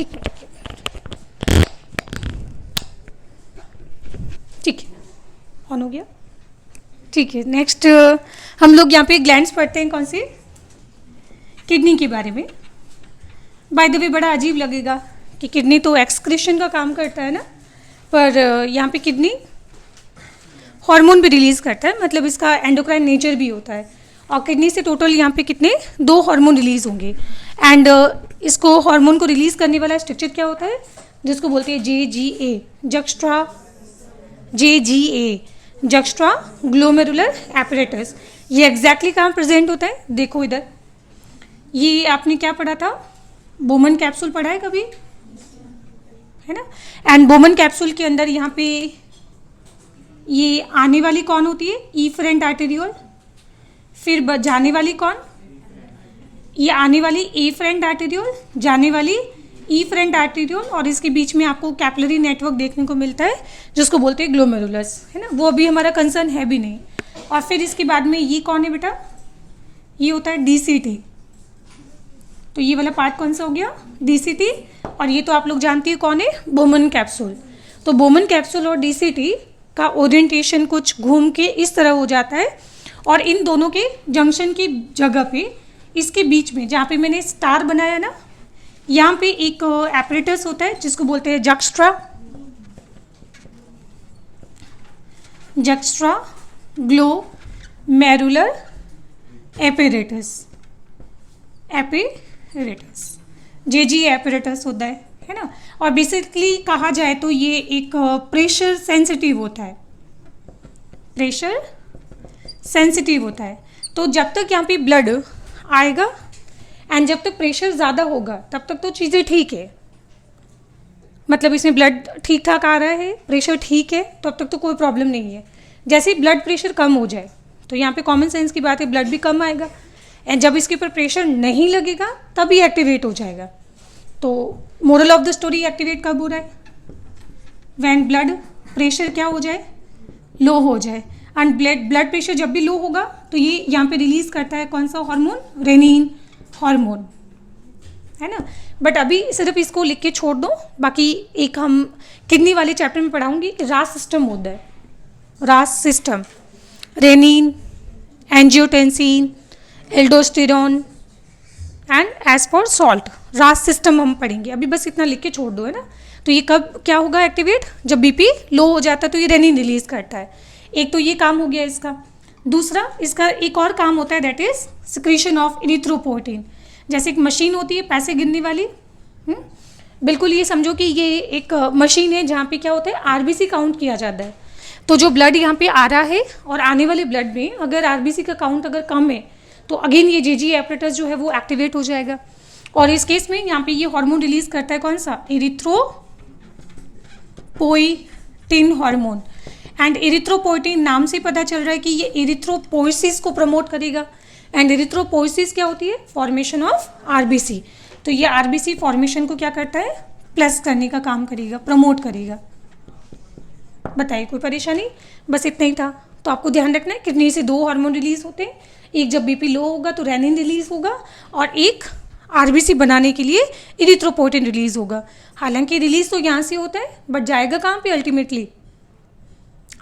एक मिनट। ठीक है, ऑन हो गया। ठीक है, नेक्स्ट हम लोग यहाँ पे ग्लैंड्स पढ़ते हैं, कौन सी? किडनी के बारे में। बाय द वे बड़ा अजीब लगेगा कि किडनी तो एक्सक्रीशन का काम करता है ना, पर यहाँ पे किडनी हार्मोन भी रिलीज़ करता है, मतलब इसका एंडोक्राइन नेचर भी होता है। और किडनी से टोटल यहाँ पे कितने 2 हार्मोन रिलीज़ होंगे। एंड इसको हार्मोन को रिलीज़ करने वाला स्ट्रक्चर क्या होता है, जिसको बोलते हैं JGA, जक्स्ट्रा ग्लोमेरुलर एपरेटस। ये एग्जैक्टली कहाँ प्रेजेंट होता है? देखो इधर, ये आपने क्या पढ़ा था? बोमन कैप्सूल पढ़ा है कभी, है ना? एंड बोमन कैप्सूल के अंदर यहाँ पे ये आने वाली कौन होती है? Efferent arteriole. फिर जाने वाली कौन? ये आने वाली एफरेंट आर्टेरियोल, जाने वाली इफरेंट आर्टेरियोल, और इसके बीच में आपको कैपिलरी नेटवर्क देखने को मिलता है जिसको बोलते हैं ग्लोमेरुलस, है ना? वो अभी हमारा कंसर्न है भी नहीं। और फिर इसके बाद में ये कौन है बेटा? ये होता है DCT। तो ये वाला पार्ट कौन सा हो गया? DCT। और ये तो आप लोग जानती है कौन है? Bowman capsule. तो बोमन कैप्सूल और DCT का ओरिएंटेशन कुछ घूम के इस तरह हो जाता है, और इन दोनों के जंक्शन की जगह पे, इसके बीच में जहाँ पे मैंने स्टार बनाया ना, यहाँ पे एक एपरेटस होता है जिसको बोलते हैं juxta glomerular apparatus, JG apparatus होता है ना? और बेसिकली कहा जाए तो ये एक प्रेशर सेंसिटिव होता है, तो जब तक यहाँ पे ब्लड आएगा एंड जब तक प्रेशर ज़्यादा होगा तब तक तो चीज़ें ठीक है, मतलब इसमें ब्लड ठीक ठाक आ रहा है, प्रेशर ठीक है, तब तक तो कोई प्रॉब्लम नहीं है। जैसे ही ब्लड प्रेशर कम हो जाए तो यहाँ पे कॉमन सेंस की बात है, ब्लड भी कम आएगा, एंड जब इसके ऊपर प्रेशर नहीं लगेगा तभी एक्टिवेट हो जाएगा। तो moral of the story activate कब हो रहा है? व्हेन ब्लड प्रेशर क्या हो जाए? लो हो जाए। एंड ब्लड प्रेशर जब भी लो होगा तो ये यहाँ पे रिलीज करता है कौन सा हार्मोन? रेनिन हार्मोन, है ना? बट अभी सिर्फ इसको लिख के छोड़ दो, बाकी एक हम किडनी वाले चैप्टर में पढ़ाऊंगी, रास सिस्टम होता है, RAS system, renin, angiotensin, aldosterone and as for salt, RAS system हम पढ़ेंगे। अभी बस इतना लिख के छोड़ दो, है ना? तो ये कब क्या होगा एक्टिवेट? जब BP लो हो जाता है तो ये रेनिन रिलीज करता है। एक तो ये काम हो गया इसका। दूसरा इसका एक और काम होता है, that is secretion of erythropoietin. जैसे एक मशीन होती है पैसे गिनने वाली, बिल्कुल ये समझो कि ये एक मशीन है जहाँ पे क्या होता है? RBC काउंट किया जाता है। तो जो ब्लड यहाँ पे आ रहा है और आने वाले ब्लड में अगर RBC का काउंट अगर कम है तो अगेन ये JG एपरेटस जो है वो एक्टिवेट हो जाएगा, और इस केस में यहाँ पे ये हार्मोन रिलीज करता है कौन सा? Erythropoietin hormone. एंड इरिथ्रोपोइटिन नाम से पता चल रहा है कि ये इरिथ्रोपोइसिस को प्रमोट करेगा। एंड इरिथ्रोपोइसिस क्या होती है? Formation of RBC। तो ये RBC फॉर्मेशन को क्या करता है? प्लस करने का काम करेगा, प्रमोट करेगा। बताइए कोई परेशानी? बस इतना ही था। तो आपको ध्यान रखना है किडनी से 2 हार्मोन रिलीज होते हैं, एक जब BP लो होगा तो रेनिन रिलीज होगा, और एक RBC बनाने के लिए इरिथ्रोपोइटिन रिलीज होगा। हालांकि रिलीज तो यहाँ से होता है, बट जाएगा कहाँ पे अल्टीमेटली?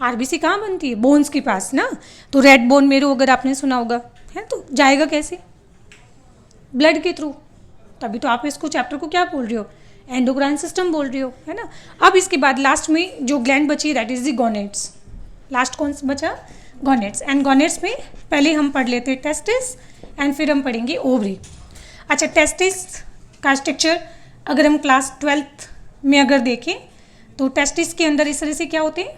RBC कहाँ बनती है? बोन्स के पास ना। तो रेड बोन मेरो अगर आपने सुना होगा, है, तो जाएगा कैसे? ब्लड के थ्रू। तभी तो आप इसको चैप्टर को क्या बोल रहे हो? एंडोक्राइन सिस्टम बोल रहे हो, है ना? अब इसके बाद लास्ट में जो ग्लैंड बची, that is the gonads. Last कौन सा बचा? गोनेट्स। एंड गोनेट्स में पहले हम पढ़ लेते हैं टेस्टिस, एंड फिर हम पढ़ेंगे ओवरी। अच्छा, टेस्टिस का स्ट्रक्चर अगर हम क्लास 12th में अगर देखें तो टेस्टिस के अंदर इस तरह से क्या होते हैं?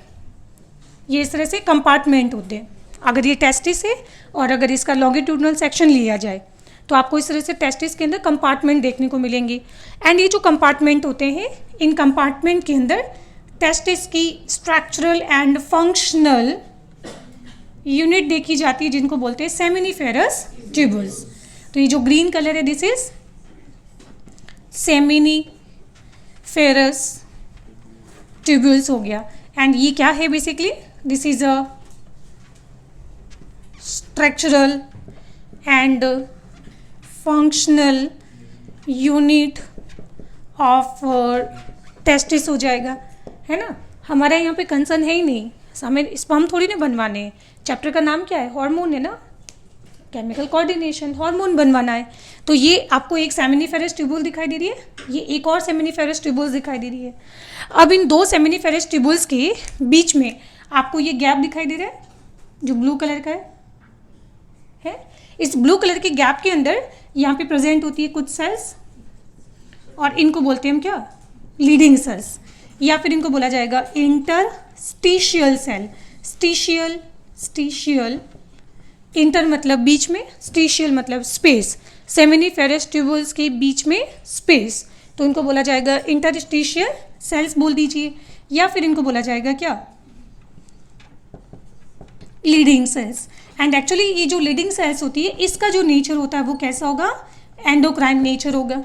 ये इस तरह से कंपार्टमेंट होते हैं। अगर ये टेस्टिस है और अगर इसका लॉन्गिट्यूडनल सेक्शन लिया जाए तो आपको इस तरह से टेस्टिस के अंदर कंपार्टमेंट देखने को मिलेंगे। एंड ये जो कंपार्टमेंट होते हैं, इन कंपार्टमेंट के अंदर टेस्टिस की स्ट्रक्चरल एंड फंक्शनल यूनिट देखी जाती है, जिनको बोलते हैं सेमिनिफेरस ट्यूबुल्स। तो ये जो ग्रीन कलर है, दिस इज सेमिनिफेरस ट्यूबुल्स हो गया। एंड ये क्या है? Basically this is a structural and functional unit of testis हो जाएगा, है ना। हमारा यहाँ पे कंसर्न है ही नहीं, हमें स्पर्म थोड़ी ना बनवाने हैं। चैप्टर का नाम क्या है, हार्मोन है ना, केमिकल कोऑर्डिनेशन, हार्मोन बनवाना है। तो ये आपको एक सेमिनिफेरस ट्यूबुल दिखाई दे रही है, ये एक और सेमिनिफेरस ट्यूबुल्स दिखाई दे रही है। अब इन दो सेमिनिफेरस ट्यूबुल्स के बीच में आपको ये गैप दिखाई दे रहा है जो ब्लू कलर का है। इस ब्लू कलर के गैप के अंदर यहाँ पे प्रेजेंट होती है कुछ सेल्स, और इनको बोलते हैं हम क्या, लीडिंग सेल्स, या फिर इनको बोला जाएगा इंटरस्टिशियल सेल। स्टिशियल, इंटर मतलब बीच में, स्टिशियल मतलब स्पेस, सेमिनिफेरस ट्यूबुल्स के बीच में स्पेस, तो इनको बोला जाएगा इंटरस्टिशियल सेल्स बोल दीजिए, या फिर इनको बोला जाएगा क्या, लीडिंग सेल्स। एंड एक्चुअली ये जो लीडिंग सेल्स होती है, इसका जो नेचर होता है वो कैसा होगा, एंडोक्राइन नेचर होगा।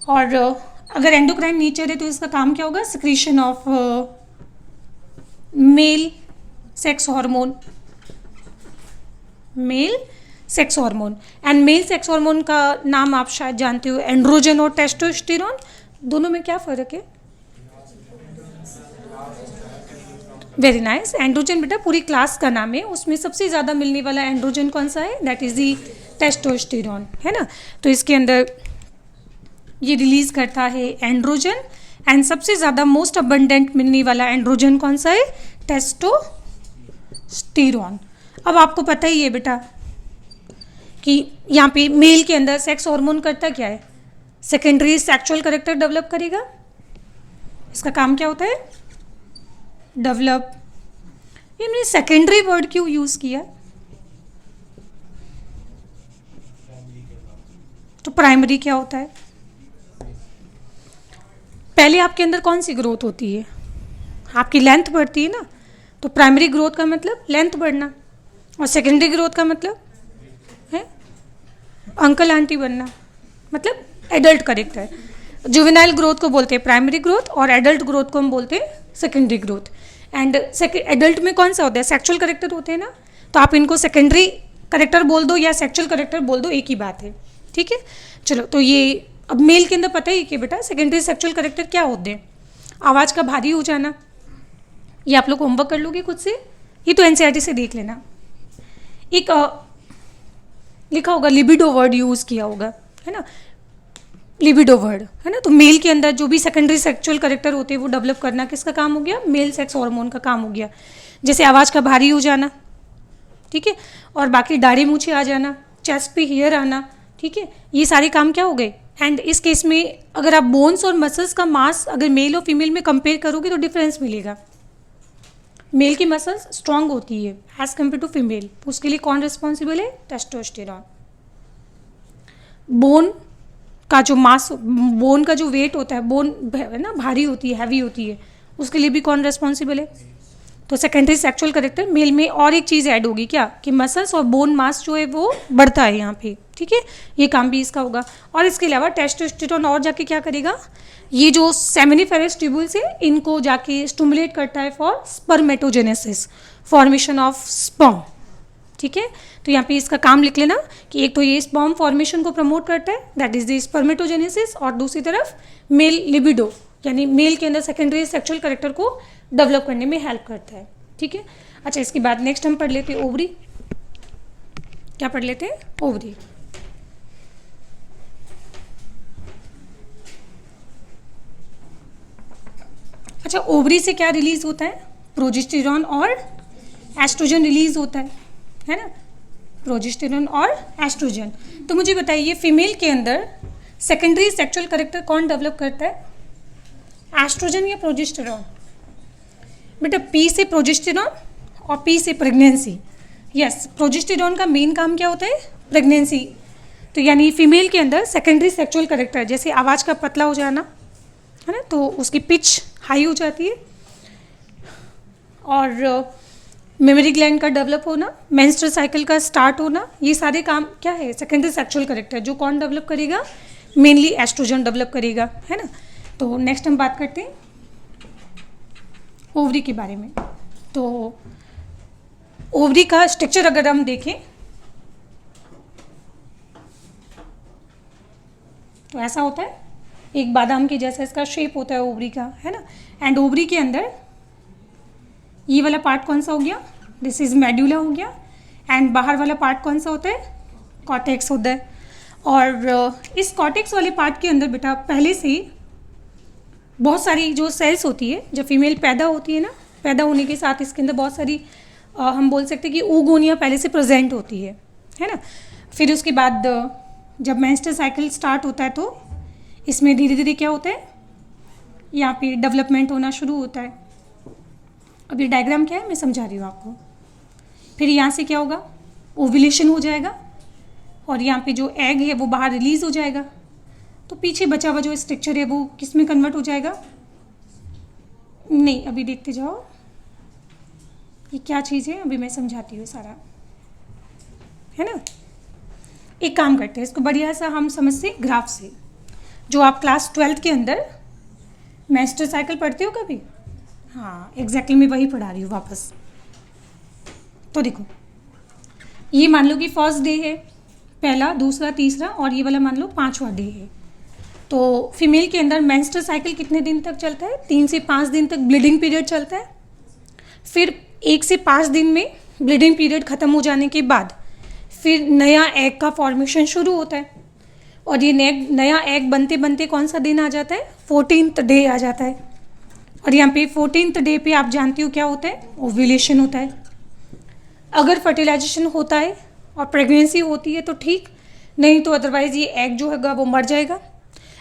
और अगर एंडोक्राइन नेचर है तो इसका काम क्या होगा, secretion of male sex hormone, male sex hormone. And male sex hormone का नाम आप शायद जानते हो, एंड्रोजन और टेस्टोस्टेरोन। दोनों में क्या फ़र्क है, वेरी नाइस। एंड्रोजन बेटा पूरी क्लास का नाम है, उसमें सबसे ज़्यादा मिलने वाला एंड्रोजन कौन सा है, दैट इज़ दी टेस्टोस्टेरोन, है ना। तो इसके अंदर ये रिलीज करता है एंड्रोजन, एंड सबसे ज़्यादा मोस्ट अबंडेंट मिलने वाला एंड्रोजन कौन सा है, टेस्टोस्टेरोन। अब आपको पता ही है बेटा कि यहाँ पे मेल के अंदर सेक्स हार्मोन करता क्या है, सेकेंडरी सेक्सुअल कैरेक्टर डेवलप करेगा। इसका काम क्या होता है, डेवलप। ये हमने सेकेंडरी वर्ड क्यों यूज़ किया, तो प्राइमरी क्या होता है, पहले आपके अंदर कौन सी ग्रोथ होती है, आपकी लेंथ बढ़ती है ना। तो प्राइमरी ग्रोथ का मतलब लेंथ बढ़ना, और सेकेंडरी ग्रोथ का मतलब है अंकल आंटी बनना, मतलब एडल्ट कैरेक्टर। जुवेनाइल ग्रोथ को बोलते हैं प्राइमरी ग्रोथ, और एडल्ट ग्रोथ को हम बोलते हैं सेकेंडरी ग्रोथ। एंड एडल्ट में कौन सा होता है, सेक्सुअल कैरेक्टर होते हैं ना, तो आप इनको सेकेंडरी कैरेक्टर बोल दो या सेक्सुअल कैरेक्टर बोल दो, एक ही बात है, ठीक है। चलो, तो ये अब मेल के अंदर पता ही कि बेटा सेकेंडरी सेक्सुअल कैरेक्टर क्या होते हैं, आवाज़ का भारी हो जाना, ये आप लोग होमवर्क कर लोगे खुद से, ये तो एनसीईआरटी से देख लेना। एक लिखा होगा लिबिडो वर्ड यूज़ किया होगा, है ना, लिबिडो वर्ड, है ना। तो मेल के अंदर जो भी सेकेंडरी सेक्सुअल कैरेक्टर होते हैं वो डेवलप करना किसका काम हो गया, मेल सेक्स हार्मोन का काम हो गया। जैसे आवाज़ का भारी हो जाना, ठीक है, और बाकी दाढ़ी मूछे आ जाना, चेस्ट पे हेयर आना, ठीक है, ये सारे काम क्या हो गए। एंड इस केस में अगर आप बोन्स और मसल्स का मास अगर मेल और फीमेल में कंपेयर करोगे तो डिफरेंस मिलेगा। मेल की मसल्स स्ट्रांग होती है एज कम्पेयर टू फीमेल, उसके लिए कौन रिस्पॉन्सिबल है, टेस्टोस्टेरॉन। बोन का जो मास, बोन का जो वेट होता है, बोन है ना भारी होती है, हैवी होती है, उसके लिए भी कौन रिस्पॉन्सिबल है, तो सेकेंडरी सेक्सुअल कैरेक्टर मेल में। और एक चीज़ ऐड होगी क्या, कि मसल्स और बोन मास जो है वो बढ़ता है यहाँ पे, ठीक है, ये काम भी इसका होगा। और इसके अलावा टेस्टोस्टेरोन और जाके क्या करेगा, ये जो सेमिनिफेरस ट्यूबुल्स है इनको जाके स्टिमुलेट करता है for spermatogenesis, formation of sperm, ठीक है। तो यहाँ पे इसका काम लिख लेना कि एक तो ये स्पर्म फॉर्मेशन को प्रमोट करता है, दैट इज द स्पर्मेटोजेनेसिस, और दूसरी तरफ मेल लिबिडो यानी मेल के अंदर सेकेंडरी सेक्सुअल कैरेक्टर को डेवलप करने में हेल्प करता है, ठीक है। अच्छा, इसके बाद नेक्स्ट हम पढ़ लेते हैं ओवरी। क्या पढ़ लेते हैं, ओवरी। अच्छा, ओवरी से क्या रिलीज होता है, प्रोजेस्टेरॉन और एस्ट्रोजन रिलीज होता है ना, प्रोजेस्टेरॉन और एस्ट्रोजन। तो मुझे बताइए फीमेल के अंदर सेकेंडरी सेक्सुअल कैरेक्टर कौन डेवलप करता है, एस्ट्रोजन या प्रोजेस्टेरॉन। बेटा पी से प्रोजेस्टेरॉन और पी से प्रेगनेंसी। यस, प्रोजेस्टेरॉन का मेन काम क्या होता है, प्रेगनेंसी। तो यानी फीमेल के अंदर सेकेंडरी सेक्सुअल कैरेक्टर, जैसे आवाज़ का पतला हो जाना, है ना, तो उसकी पिच हाई हो जाती है, और मेमोरी ग्लैंड का डेवलप होना, मेंस्ट्रुअल साइकिल का स्टार्ट होना, ये सारे काम क्या है, सेकेंडरी सेक्सुअल कैरेक्टर, जो कौन डेवलप करेगा, मेनली एस्ट्रोजन डेवलप करेगा, है ना। तो नेक्स्ट हम बात करते हैं ओवरी के बारे में। तो ओवरी का स्ट्रक्चर अगर हम देखें तो ऐसा होता है, एक बादाम के जैसा इसका शेप होता है ओवरी का, है ना। एंड ओवरी के अंदर ये वाला पार्ट कौन सा हो गया, दिस इज मेड्यूला हो गया। एंड बाहर वाला पार्ट कौन सा होता है, कॉर्टेक्स होता है। और इस कॉर्टेक्स वाले पार्ट के अंदर बेटा पहले से ही बहुत सारी जो सेल्स होती है, जब फीमेल पैदा होती है ना, पैदा होने के साथ इसके अंदर बहुत सारी हम बोल सकते हैं कि oogonia पहले से प्रेजेंट होती है ना। फिर उसके बाद जब मेंस्ट्रुअल साइकिल स्टार्ट होता है तो इसमें धीरे धीरे क्या होता है, यहाँ पे डेवलपमेंट होना शुरू होता है। अब ये डायग्राम क्या है मैं समझा रही हूँ आपको। फिर यहाँ से क्या होगा, ओव्यूलेशन हो जाएगा और यहाँ पे जो एग है वो बाहर रिलीज हो जाएगा। तो पीछे बचा हुआ जो स्ट्रक्चर है वो किस में कन्वर्ट हो जाएगा, नहीं अभी देखते जाओ ये क्या चीज़ है, अभी मैं समझाती हूँ सारा, है ना। एक काम करते हैं, इसको बढ़िया सा हम समझते ग्राफ से। जो आप क्लास 12th के अंदर मेंस्ट्रुअल साइकिल पढ़ते हो कभी, हाँ एग्जैक्टली मैं वही पढ़ा रही हूँ वापस। तो देखो ये मान लो कि फर्स्ट डे है, पहला दूसरा तीसरा, और ये वाला मान लो 5वां डे है। तो फीमेल के अंदर मेंस्ट्रुअल साइकिल कितने दिन तक चलता है, 3 से 5 दिन तक ब्लीडिंग पीरियड चलता है। फिर 1 से 5 दिन में ब्लीडिंग पीरियड ख़त्म हो जाने के बाद फिर नया एग का फॉर्मेशन शुरू होता है। और ये नया एग बनते बनते कौन सा दिन आ जाता है, 14th डे आ जाता है। और यहाँ पे 14th डे पे आप जानती हो क्या होता है, ओव्यूलेशन होता है। अगर फर्टिलाइजेशन होता है और प्रेगनेंसी होती है तो ठीक, नहीं तो अदरवाइज़ ये एग जो है वो मर जाएगा।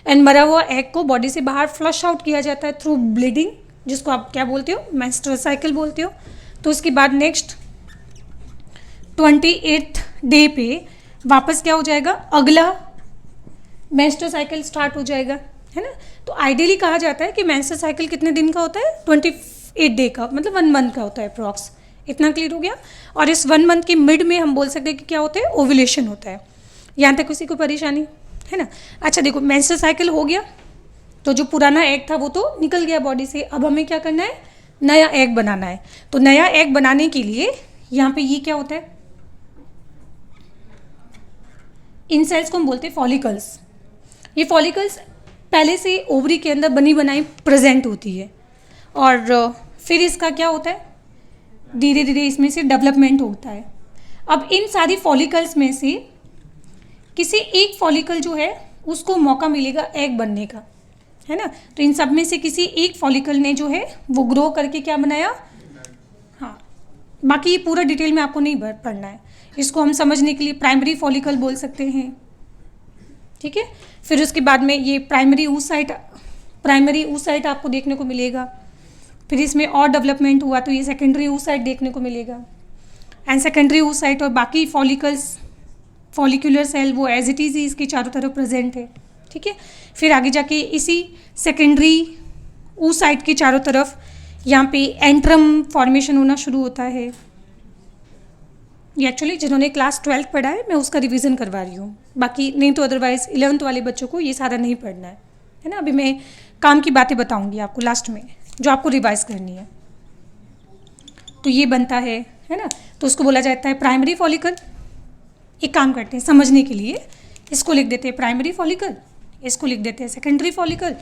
एंड मरा हुआ एग को बॉडी से बाहर फ्लश आउट किया जाता है थ्रू ब्लीडिंग, जिसको आप क्या बोलते हो, मेंस्ट्रुअल साइकिल बोलते हो। तो उसके बाद नेक्स्ट 28th डे पे वापस क्या हो जाएगा, अगला मेंस्ट्रुअल साइकिल स्टार्ट हो जाएगा, है ना। तो आइडियली कहा जाता है कि मेंस्ट्रुअल साइकिल कितने दिन का होता है, 28 डे का, मतलब 1 मंथ का होता है अप्रॉक्स। इतना क्लियर हो गया। और इस 1 मंथ के मिड में हम बोल सकते हैं कि क्या होता है, ओव्यूलेशन होता है। यहाँ तक किसी को परेशानी है ना। अच्छा देखो मेंस्ट्रुअल साइकिल हो गया तो जो पुराना एग था वो तो निकल गया बॉडी से। अब हमें क्या करना है, नया एग बनाना है। तो नया एग बनाने के लिए यहाँ पे ये क्या होता है, इन सेल्स को हम बोलते हैं फॉलिकल्स। ये फॉलिकल्स पहले से ओवरी के अंदर बनी बनाई प्रेजेंट होती है। और फिर इसका क्या होता है, धीरे धीरे इसमें से डेवलपमेंट होता है। अब इन सारी फॉलिकल्स में से किसी एक फॉलिकल जो है उसको मौका मिलेगा एग बनने का, है ना। तो इन सब में से किसी एक फॉलिकल ने जो है वो ग्रो करके क्या बनाया, हाँ बाकी ये पूरा डिटेल में आपको नहीं पढ़ना है, इसको हम समझने के लिए प्राइमरी फॉलिकल बोल सकते हैं, ठीक है। फिर उसके बाद में ये प्राइमरी ऊसाइट आपको देखने को मिलेगा। फिर इसमें और डेवलपमेंट हुआ तो ये सेकेंडरी ऊसाइट देखने को मिलेगा। एंड सेकेंडरी ऊसाइट और बाकी फॉलिकुलर सेल वो एज इट इज़ ही इसके चारों तरफ प्रेजेंट है, ठीक है। फिर आगे जाके इसी सेकेंडरी ऊसाइट के चारों तरफ यहाँ पे एंट्रम फॉर्मेशन होना शुरू होता है। ये एक्चुअली जिन्होंने क्लास 12th पढ़ा है मैं उसका रिवीजन करवा रही हूँ, बाकी नहीं तो अदरवाइज 11th वाले बच्चों को ये सारा नहीं पढ़ना है ना। अभी मैं काम की बातें बताऊँगी आपको लास्ट में जो आपको रिवाइज करनी है। तो ये बनता है ना, तो उसको बोला जाता है प्राइमरी फॉलिकल। एक काम करते हैं समझने के लिए, इसको लिख देते हैं प्राइमरी फॉलिकल, इसको लिख देते हैं सेकेंडरी फॉलिकल,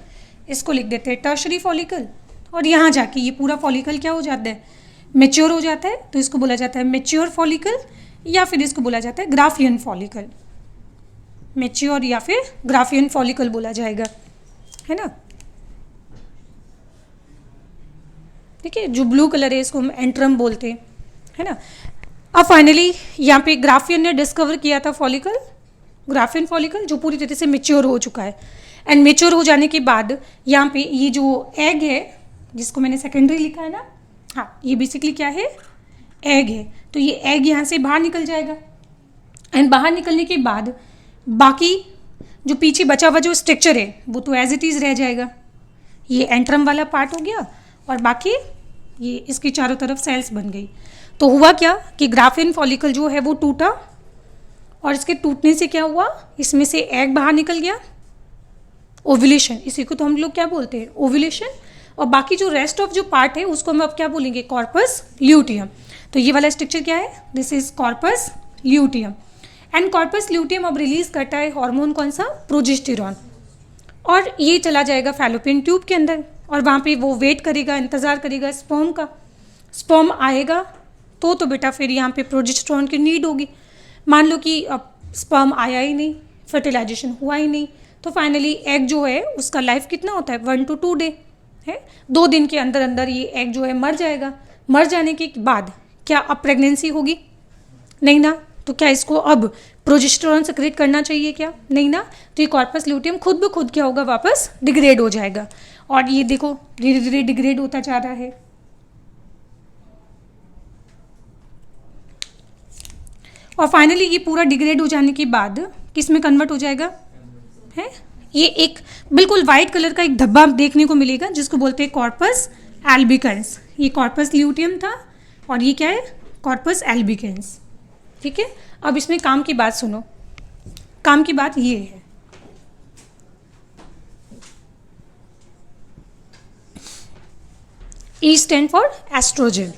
इसको लिख देते हैं टर्शरी फॉलिकल। और यहाँ जाके ये पूरा फॉलिकल क्या हो जाता है, मैच्योर हो जाता है। तो इसको बोला जाता है मैच्योर फॉलिकल या फिर इसको बोला जाता है ग्राफियन फॉलिकल। मैच्योर या फिर ग्राफियन फॉलिकल बोला जाएगा, है ना। ठीक है, जो ब्लू कलर है इसको हम एंट्रम बोलते हैं, है ना। अब फाइनली यहाँ पे ग्राफियन ने डिस्कवर किया था फॉलिकल, ग्राफियन फॉलिकल जो पूरी तरह से मैच्योर हो चुका है। एंड मैच्योर हो जाने के बाद यहाँ पे ये जो एग है जिसको मैंने सेकेंडरी लिखा है ना, हाँ ये बेसिकली क्या है, एग है। तो ये एग यहाँ से बाहर निकल जाएगा। एंड बाहर निकलने के बाद बाकी जो पीछे बचा हुआ जो स्ट्रक्चर है वो तो एज इट इज़ रह जाएगा। ये एंट्रम वाला पार्ट हो गया और बाकी ये इसके चारों तरफ सेल्स बन गई। तो हुआ क्या कि ग्राफियन फॉलिकल जो है वो टूटा और इसके टूटने से क्या हुआ, इसमें से एग बाहर निकल गया, ओव्यूलेशन, इसी को तो हम लोग क्या बोलते हैं, ओव्यूलेशन। और बाकी जो रेस्ट ऑफ जो पार्ट है उसको हम अब क्या बोलेंगे, कॉर्पस ल्यूटियम। तो ये वाला स्ट्रक्चर क्या है, this is corpus luteum. And corpus luteum अब रिलीज करता है हार्मोन कौन सा, प्रोजेस्टेरॉन। और ये चला जाएगा फैलोपियन ट्यूब के अंदर, और वहाँ पे वो वेट करेगा, इंतज़ार करेगा स्पर्म का। स्पर्म आएगा तो बेटा फिर यहाँ पे प्रोजेस्टेरॉन की नीड होगी। मान लो कि अब स्पर्म आया ही नहीं, फर्टिलाइजेशन हुआ ही नहीं, तो फाइनली एग जो है उसका लाइफ कितना होता है, 1 to 2 डे है। 2 दिन के अंदर अंदर ये एग जो है मर जाएगा। मर जाने के बाद क्या अब प्रेगनेंसी होगी? नहीं ना। तो क्या इसको अब प्रोजेस्टेरॉन सेक्रेट करना चाहिए क्या? नहीं ना। तो ये कॉर्पस ल्यूटियम खुद ब खुद क्या होगा, वापस डिग्रेड हो जाएगा। और ये देखो धीरे धीरे डिग्रेड होता जा रहा है। और फाइनली ये पूरा डिग्रेड हो जाने के बाद किस में कन्वर्ट हो जाएगा है? ये एक बिल्कुल वाइट कलर का एक धब्बा देखने को मिलेगा जिसको बोलते हैं कॉर्पस एल्बिकन्स। ये कॉर्पस ल्यूटियम था और ये क्या है, कॉर्पस एल्बिकन्स। ठीक है, अब इसमें काम की बात सुनो। काम की बात ये है, ई स्टैंड फॉर एस्ट्रोजन।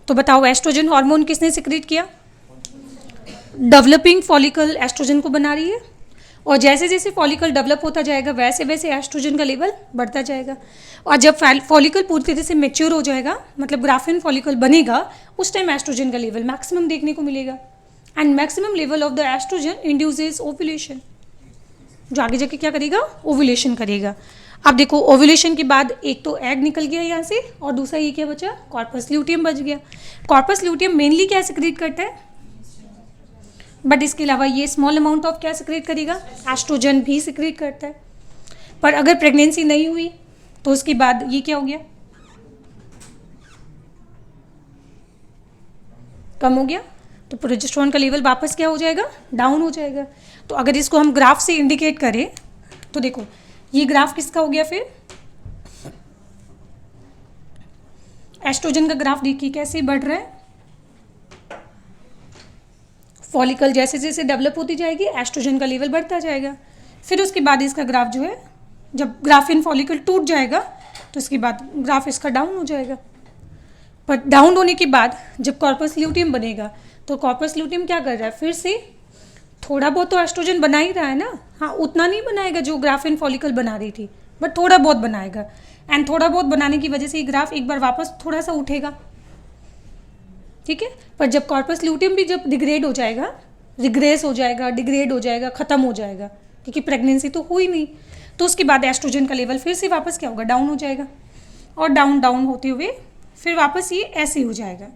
तो बताओ एस्ट्रोजन हार्मोन किसने सिक्रेट किया? डेवलपिंग फॉलिकल एस्ट्रोजन को बना रही है, और जैसे जैसे फॉलिकल डेवलप होता जाएगा वैसे वैसे एस्ट्रोजन का लेवल बढ़ता जाएगा। और जब फॉलिकल पूरी तरह से मेच्योर हो जाएगा, मतलब ग्राफिन फॉलिकल बनेगा, उस टाइम एस्ट्रोजन का लेवल मैक्सिमम देखने को मिलेगा। And maximum level of the oestrogen induces ovulation, जो आगे जाके क्या करेगा, ओव्यूलेशन करेगा। अब देखो ओव्यूलेशन के बाद एक तो एग निकल गया यहाँ से, और दूसरा ये क्या बचा, कॉर्पस ल्यूटियम बच गया। कॉर्पस ल्यूटियम मेनली क्या सिक्रेट करता है, बट इसके अलावा ये स्मॉल अमाउंट ऑफ क्या सिक्रेट करेगा, एस्ट्रोजन भी सिक्रेट करता है। पर अगर प्रेगनेंसी नहीं हुई तो उसके बाद ये क्या हो गया, कम हो गया, तो प्रोजेस्टेरॉन का लेवल वापस क्या हो जाएगा, डाउन हो जाएगा। तो अगर इसको हम ग्राफ से इंडिकेट करें तो देखो ये ग्राफ किसका हो गया, फिर एस्ट्रोजन का ग्राफ देखिए कैसे बढ़ रहा है। फॉलिकल जैसे जैसे डेवलप होती जाएगी एस्ट्रोजन का लेवल बढ़ता जाएगा। फिर उसके बाद इसका ग्राफ जो है, जब ग्राफिन फॉलिकल टूट जाएगा तो उसके बाद ग्राफ इसका डाउन हो जाएगा। पर डाउन होने के बाद जब कॉर्पस ल्यूटियम बनेगा तो कॉर्पस ल्यूटियम क्या कर रहा है, फिर से थोड़ा बहुत तो एस्ट्रोजन बना ही रहा है ना। हाँ, उतना नहीं बनाएगा जो ग्राफिन फॉलिकल बना रही थी, बट थोड़ा बहुत बनाएगा। एंड थोड़ा बहुत बनाने की वजह से ये ग्राफ एक बार वापस थोड़ा सा उठेगा। ठीक है, पर जब कॉर्पस ल्यूटियम भी जब डिग्रेड हो जाएगा, रिग्रेस हो जाएगा, डिग्रेड हो जाएगा, ख़त्म हो जाएगा, क्योंकि प्रेगनेंसी तो हुई नहीं, तो उसके बाद एस्ट्रोजन का लेवल फिर से वापस क्या होगा, डाउन हो जाएगा। और डाउन डाउन होते हुए फिर वापस ये ऐसे हो जाएगा।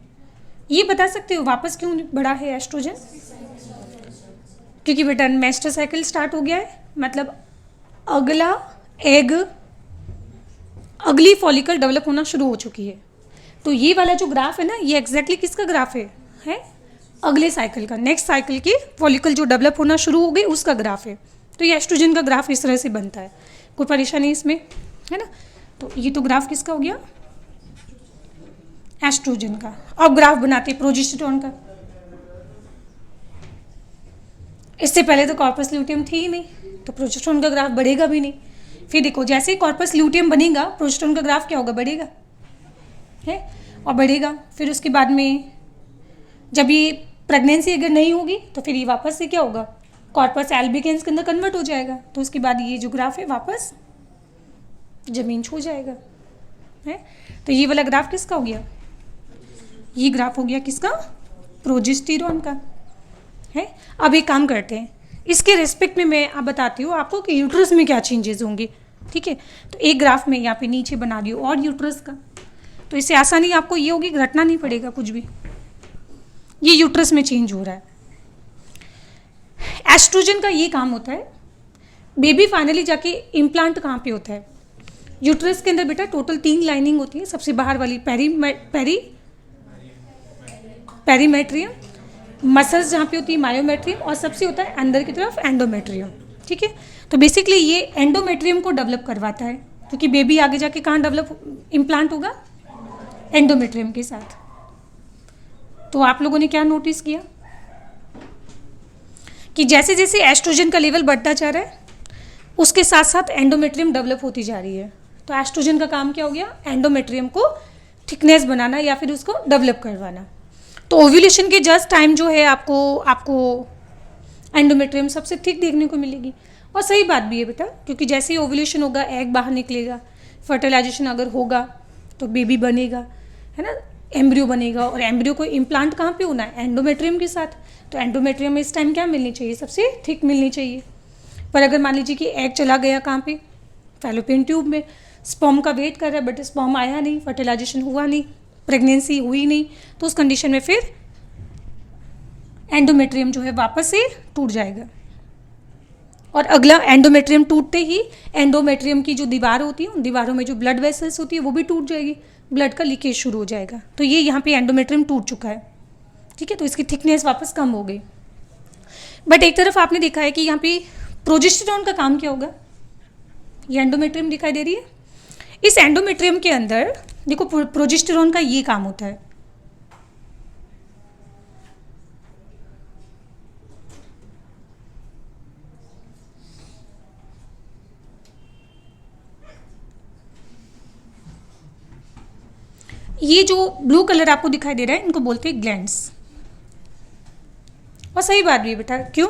ये बता सकते हो वापस क्यों बढ़ा है एस्ट्रोजन? क्योंकि बेटा मेस्टर साइकिल स्टार्ट हो गया है, मतलब अगला एग, अगली फॉलिकल डेवलप होना शुरू हो चुकी है। तो ये वाला जो ग्राफ है ना, ये एग्जैक्टली किसका ग्राफ है अगले साइकिल का, नेक्स्ट साइकिल की फॉलिकल जो डेवलप होना शुरू हो गई उसका ग्राफ है। तो ये एस्ट्रोजन का ग्राफ इस तरह से बनता है, कोई परेशानी इसमें है ना। तो ये तो ग्राफ किसका हो गया, एस्ट्रोजन का। अब ग्राफ बनाते हैं प्रोजेस्टेरॉन का। इससे पहले तो कॉर्पस ल्यूटियम थी ही नहीं, तो प्रोजेस्टेरॉन का ग्राफ बढ़ेगा भी नहीं। फिर देखो जैसे ही कॉर्पस ल्यूटियम बनेगा प्रोजेस्टेरॉन का ग्राफ क्या होगा, बढ़ेगा है और बढ़ेगा। फिर उसके बाद में जब ये प्रेगनेंसी अगर नहीं होगी तो फिर ये वापस से क्या होगा, कॉर्पस एल्बिकन्स के अंदर कन्वर्ट हो जाएगा। तो उसके बाद ये जो ग्राफ है वापस जमीन छू जाएगा है। तो ये वाला ग्राफ किसका हो गया, ये ग्राफ हो गया किसका, प्रोजेस्टेरॉन का है। अब एक काम करते हैं, इसके रिस्पेक्ट में मैं आप बताती हूँ आपको कि यूट्रस में क्या चेंजेस होंगे। ठीक है, तो एक ग्राफ में यहाँ पे नीचे बना दियो और यूट्रस का, तो इससे आसानी आपको ये होगी, घटना नहीं पड़ेगा कुछ भी। ये यूट्रस में चेंज हो रहा है। एस्ट्रोजन का ये काम होता है, बेबी फाइनली जाके इम्प्लांट कहाँ पे होता है, यूट्रस के अंदर बेटा टोटल 3 लाइनिंग होती है। सबसे बाहर वाली पेरीमेट्रियम, मसल्स जहाँ पे होती है मायोमेट्रियम, और सबसे होता है अंदर की तरफ एंडोमेट्रियम। ठीक है, तो बेसिकली ये एंडोमेट्रियम को डेवलप करवाता है, क्योंकि बेबी आगे जाके कहाँ डेवलप इम्प्लांट होगा, एंडोमेट्रियम के साथ। तो आप लोगों ने क्या नोटिस किया कि जैसे जैसे एस्ट्रोजन का लेवल बढ़ता जा रहा है उसके साथ साथ एंडोमेट्रियम डेवलप होती जा रही है। तो एस्ट्रोजन का काम क्या हो गया, एंडोमेट्रियम को थिकनेस बनाना या फिर उसको डेवलप करवाना। तो ओव्यूलेशन के जस्ट टाइम जो है आपको एंडोमेट्रियम सबसे थिक देखने को मिलेगी, और सही बात भी है बेटा, क्योंकि जैसे ही ओव्यूलेशन होगा एग बाहर निकलेगा, फर्टिलाइजेशन अगर होगा तो बेबी बनेगा, है ना, एम्ब्रियो बनेगा। और एम्ब्रियो को इम्प्लांट कहाँ पे होना है? एंडोमेट्रियम के साथ। तो एंडोमेट्रियम में इस टाइम क्या मिलनी चाहिए? सबसे थिक मिलनी चाहिए। पर अगर मान लीजिए कि एग चला गया कहाँ पे? फैलोपियन ट्यूब में। स्पर्म का वेट कर रहा है बट स्पर्म आया नहीं, फर्टिलाइजेशन हुआ नहीं, प्रेगनेंसी हुई नहीं, तो उस कंडीशन में फिर एंडोमेट्रियम जो है वापस से टूट जाएगा। और अगला एंडोमेट्रियम टूटते ही एंडोमेट्रियम की जो दीवार होती है, उन दीवारों में जो ब्लड वेसल्स होती है वो भी टूट जाएगी, ब्लड का लीकेज शुरू हो जाएगा। तो ये यहाँ पे एंडोमेट्रियम टूट चुका है, ठीक है, तो इसकी थिकनेस वापस कम हो गई। बट एक तरफ आपने देखा है कि यहाँ पे प्रोजेस्टेरॉन का काम क्या होगा? ये एंडोमेट्रियम दिखाई दे रही है, इस एंडोमेट्रियम के अंदर देखो प्रोजेस्टेरॉन का ये काम होता है। ये जो ब्लू कलर आपको दिखाई दे रहा है इनको बोलते हैं ग्लैंड्स। और सही बात भी है बेटा, क्यों?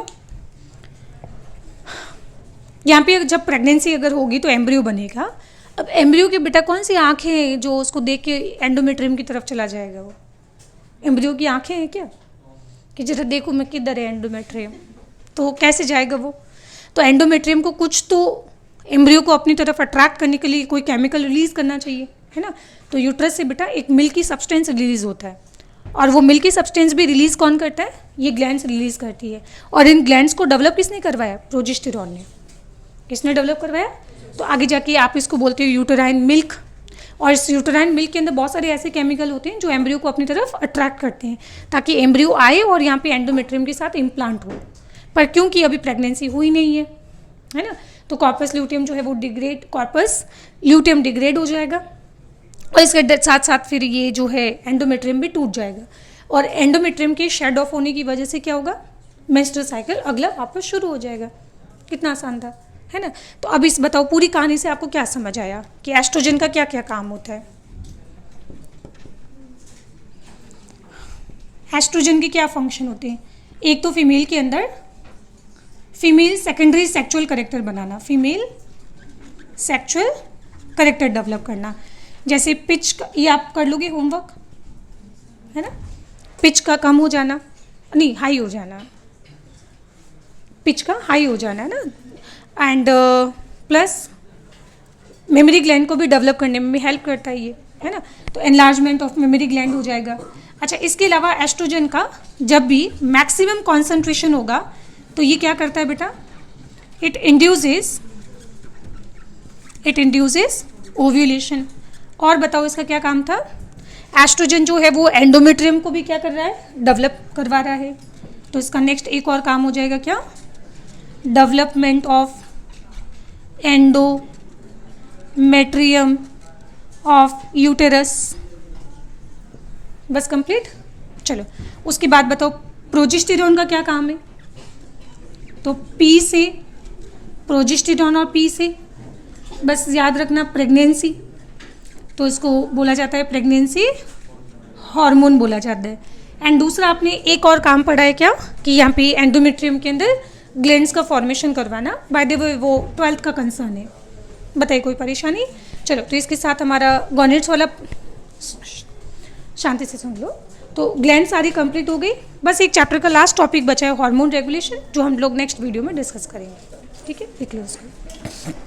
यहाँ पे जब प्रेगनेंसी अगर होगी तो एम्ब्रियो बनेगा। अब एम्ब्रियो की बेटा कौन सी आँखें हैं जो उसको देख के एंडोमेट्रियम की तरफ चला जाएगा? वो एम्ब्रियो की आँखें हैं क्या कि जरा देखो मैं किधर है एंडोमेट्रियम, तो कैसे जाएगा वो? तो एंडोमेट्रियम को कुछ तो एम्ब्रियो को अपनी तरफ अट्रैक्ट करने के लिए कोई केमिकल रिलीज करना चाहिए, है ना। तो यूट्रस से बेटा एक मिल्की सब्सटेंस रिलीज होता है, और वो मिल्की सब्सटेंस भी रिलीज कौन करता है? ये ग्लैंड्स रिलीज करती है। और इन ग्लैंड्स को डेवलप किसने करवाया? प्रोजेस्टेरॉन ने। किसने डेवलप करवाया? तो आगे जाके आप इसको बोलते हो यूटेराइन मिल्क। और इस यूटेराइन मिल्क के अंदर बहुत सारे ऐसे केमिकल होते हैं जो एम्ब्रियो को अपनी तरफ अट्रैक्ट करते हैं ताकि एम्ब्रियो आए और यहाँ पे एंडोमेट्रियम के साथ इम्प्लांट हो। पर क्योंकि अभी प्रेगनेंसी हुई नहीं है ना, तो कॉर्पस ल्यूटियम जो है वो कॉर्पस ल्यूटियम डिग्रेड हो जाएगा, और इसके साथ साथ फिर ये जो है एंडोमेट्रियम भी टूट जाएगा। और एंडोमेट्रियम के शेड ऑफ होने की वजह से क्या होगा? मेंस्ट्रुअल साइकिल अगला वापस शुरू हो जाएगा। कितना आसान था, है ना। तो अब इस बताओ पूरी कहानी से आपको क्या समझ आया कि एस्ट्रोजन का क्या क्या काम होता है? एस्ट्रोजन के क्या फंक्शन होते हैं? एक तो फीमेल के अंदर फीमेल सेकेंडरी सेक्सुअल करेक्टर बनाना, फीमेल सेक्सुअल करेक्टर डेवलप करना। जैसे पिच का, ये आप कर लोगे होमवर्क, है ना। पिच का कम हो जाना, नहीं हाई हो जाना, पिच का हाई हो जाना है ना। एंड प्लस मेमोरी ग्लैंड को भी डेवलप करने में भी हेल्प करता है ये, है ना। तो एनलार्जमेंट ऑफ मेमोरी ग्लैंड हो जाएगा। अच्छा, इसके अलावा एस्ट्रोजन का जब भी मैक्सिमम कॉन्सेंट्रेशन होगा तो ये क्या करता है बेटा? It induces ovulation. और बताओ इसका क्या काम था? एस्ट्रोजन जो है वो एंडोमेट्रियम को भी क्या कर रहा है? डेवलप करवा रहा है। तो इसका नेक्स्ट एक और काम हो जाएगा क्या? Development of endometrium of uterus. बस कंप्लीट। चलो उसके बाद बताओ प्रोजेस्टेरॉन का क्या काम है? तो पी से प्रोजेस्टेरॉन और पी से बस याद रखना प्रेगनेंसी, तो इसको बोला जाता है प्रेगनेंसी हार्मोन बोला जाता है। एंड दूसरा आपने एक और काम पढ़ा है क्या कि यहाँ पे एंडोमेट्रियम के अंदर ग्लैंड्स का फॉर्मेशन करवाना। बाय द वे वो 12th का कंसर्न है। बताइए कोई परेशानी? चलो तो इसके साथ हमारा गॉनेट्स वाला शांति से सुन लो। तो ग्लैंड सारी कंप्लीट हो गई, बस एक चैप्टर का लास्ट टॉपिक बचा है हार्मोन रेगुलेशन, जो हम लोग नेक्स्ट वीडियो में डिस्कस करेंगे। ठीक है, लिख लो उसको।